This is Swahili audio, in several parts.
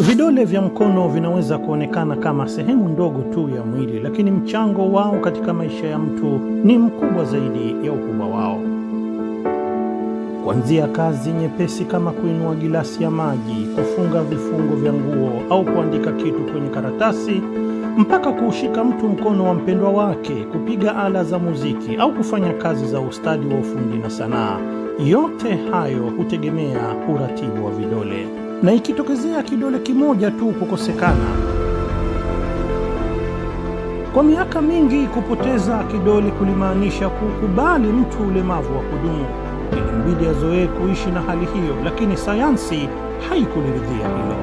Vidole vya mkono vinaweza kuonekana kama sehemu ndogo tu ya mwili, lakini mchango wao katika maisha ya mtu ni mkubwa zaidi ya ukubwa wao. Kuanzia kazi nyepesi kama kuinua gilasi ya maji, kufunga vifungo vya nguo au kuandika kitu kwenye karatasi, mpaka kuushika mtu mkono wa mpendwa wake, kupiga ala za muziki au kufanya kazi za ustadi wa ufundi na sanaa, yote hayo hutegemea uratibu wa vidole. Na ikitokezea kidole kimoja tu kukosekana, kwa miaka mingi kupoteza kidole kulimaanisha kukubali mtu ulemavu wa kudumu. Ilimbidi azoee kuishi na hali hiyo, lakini sayansi haikuliridhia hilo.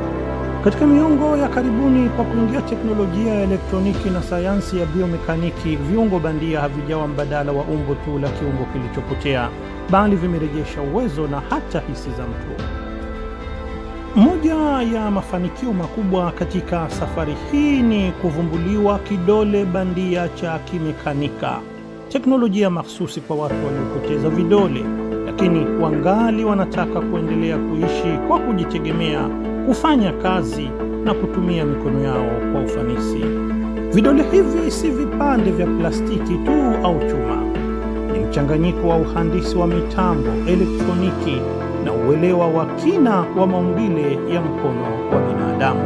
Katika miongo ya karibuni, kwa kuingia teknolojia ya elektroniki na sayansi ya biomekaniki, viungo bandia havijawa mbadala wa umbo tu la kiungo kilichopotea, bali vimerejesha uwezo na hata hisi za mtu. Moja ya mafanikio makubwa katika safari hii ni kuvumbuliwa kidole bandia cha kimekanika, teknolojia mahsusi kwa watu waliopoteza vidole, lakini wangali wanataka kuendelea kuishi kwa kujitegemea, kufanya kazi na kutumia mikono yao kwa ufanisi. Vidole hivi si vipande vya plastiki tu au chuma, ni mchanganyiko wa uhandisi wa mitambo, elektroniki na uelewa wa kina wa maumbile ya mkono wa binadamu.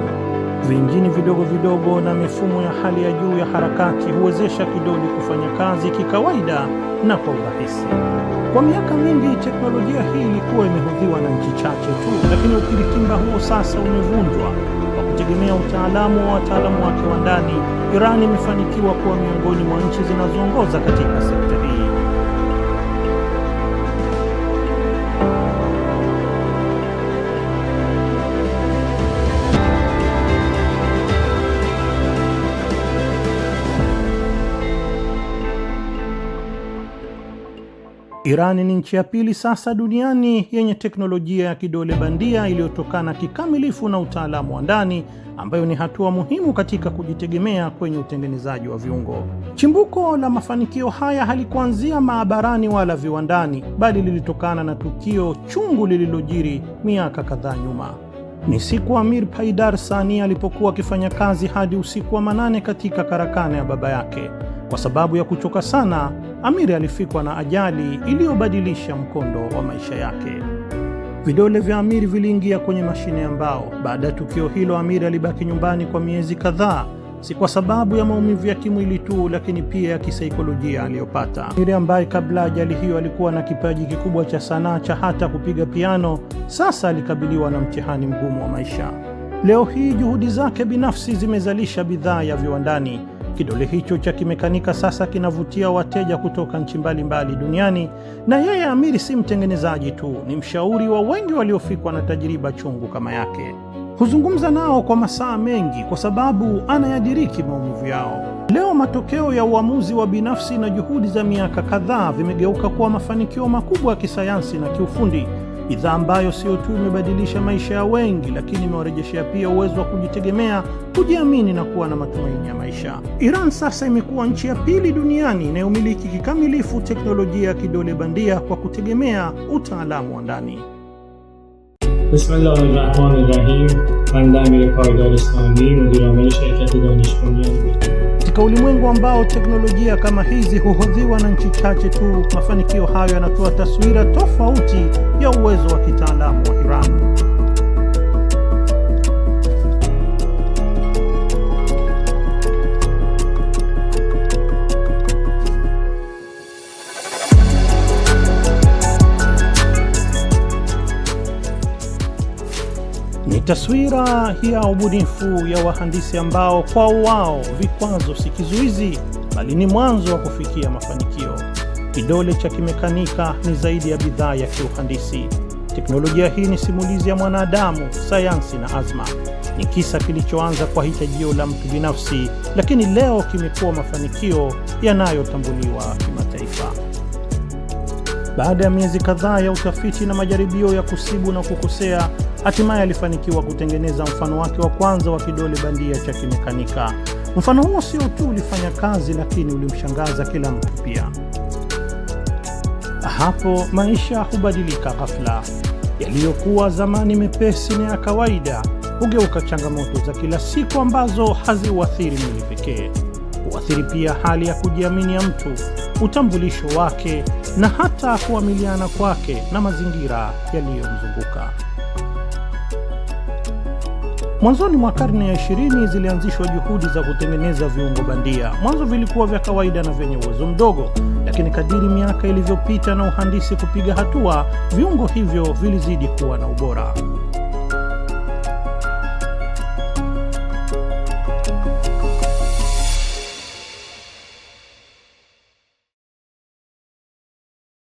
Viinjini vidogo vidogo na mifumo ya hali ya juu ya harakati huwezesha kidole kufanya kazi kikawaida na kwa urahisi. Kwa miaka mingi teknolojia hii ilikuwa imehudhiwa na nchi chache tu, lakini ukiritimba huo sasa umevunjwa. Kwa kutegemea utaalamu wa wataalamu wake wa ndani, Iran imefanikiwa kuwa miongoni mwa nchi zinazoongoza katika sekta hii. Iran ni nchi ya pili sasa duniani yenye teknolojia ya kidole bandia iliyotokana kikamilifu na utaalamu wa ndani, ambayo ni hatua muhimu katika kujitegemea kwenye utengenezaji wa viungo. Chimbuko la mafanikio haya halikuanzia maabarani wala viwandani, bali lilitokana na tukio chungu lililojiri miaka kadhaa nyuma. Ni siku Amir Paidar Sani alipokuwa akifanya kazi hadi usiku wa manane katika karakana ya baba yake. Kwa sababu ya kuchoka sana, Amir alifikwa na ajali iliyobadilisha mkondo wa maisha yake. Vidole vya Amir viliingia kwenye mashine ya mbao. Baada ya tukio hilo, Amir alibaki nyumbani kwa miezi kadhaa, si kwa sababu ya maumivu ya kimwili tu, lakini pia ya kisaikolojia aliyopata. Amir ambaye kabla ajali hiyo alikuwa na kipaji kikubwa cha sanaa cha hata kupiga piano, sasa alikabiliwa na mtihani mgumu wa maisha. Leo hii juhudi zake binafsi zimezalisha bidhaa ya viwandani. Kidole hicho cha kimekanika sasa kinavutia wateja kutoka nchi mbalimbali duniani, na yeye Amir si mtengenezaji tu, ni mshauri wa wengi waliofikwa na tajiriba chungu kama yake. Huzungumza nao kwa masaa mengi kwa sababu anayadiriki maumivu yao. Leo matokeo ya uamuzi wa binafsi na juhudi za miaka kadhaa vimegeuka kuwa mafanikio makubwa ya kisayansi na kiufundi, bidhaa ambayo sio tu imebadilisha maisha ya wengi, lakini imewarejeshea pia uwezo wa kujitegemea, kujiamini na kuwa na matumaini ya maisha. Iran sasa imekuwa nchi ya pili duniani inayomiliki kikamilifu teknolojia ya kidole bandia kwa kutegemea utaalamu wa ndani. Bismillahirrahmanirrahim. Bande Amir Paidar Sani, mudiri amil shirkat Danish Bunyad. Katika ulimwengu ambao teknolojia kama hizi huhodhiwa na nchi chache tu, mafanikio hayo yanatoa taswira tofauti ya uwezo wa kitaalamu wa Iran. Ni taswira ya ubunifu ya wahandisi ambao kwa wao vikwazo si kizuizi, bali ni mwanzo wa kufikia mafanikio. Kidole cha kimekanika ni zaidi ya bidhaa ya kiuhandisi. Teknolojia hii ni simulizi ya mwanadamu, sayansi na azma. Ni kisa kilichoanza kwa hitajio la mtu binafsi, lakini leo kimekuwa mafanikio yanayotambuliwa kimataifa. Baada ya miezi kadhaa ya utafiti na majaribio ya kusibu na kukosea, hatimaye alifanikiwa kutengeneza mfano wake wa kwanza wa kidole bandia cha kimekanika. Mfano huo sio tu ulifanya kazi, lakini ulimshangaza kila mtu pia. Hapo maisha hubadilika ghafla. Yaliyokuwa zamani mepesi na ya kawaida hugeuka changamoto za kila siku ambazo haziuathiri mwili pekee, huathiri pia hali ya kujiamini ya mtu, utambulisho wake na hata kuamiliana kwake na mazingira yaliyomzunguka. Mwanzoni mwa karne ya 20 zilianzishwa juhudi za kutengeneza viungo bandia. Mwanzo vilikuwa vya kawaida na vyenye uwezo mdogo, lakini kadiri miaka ilivyopita na uhandisi kupiga hatua, viungo hivyo vilizidi kuwa na ubora.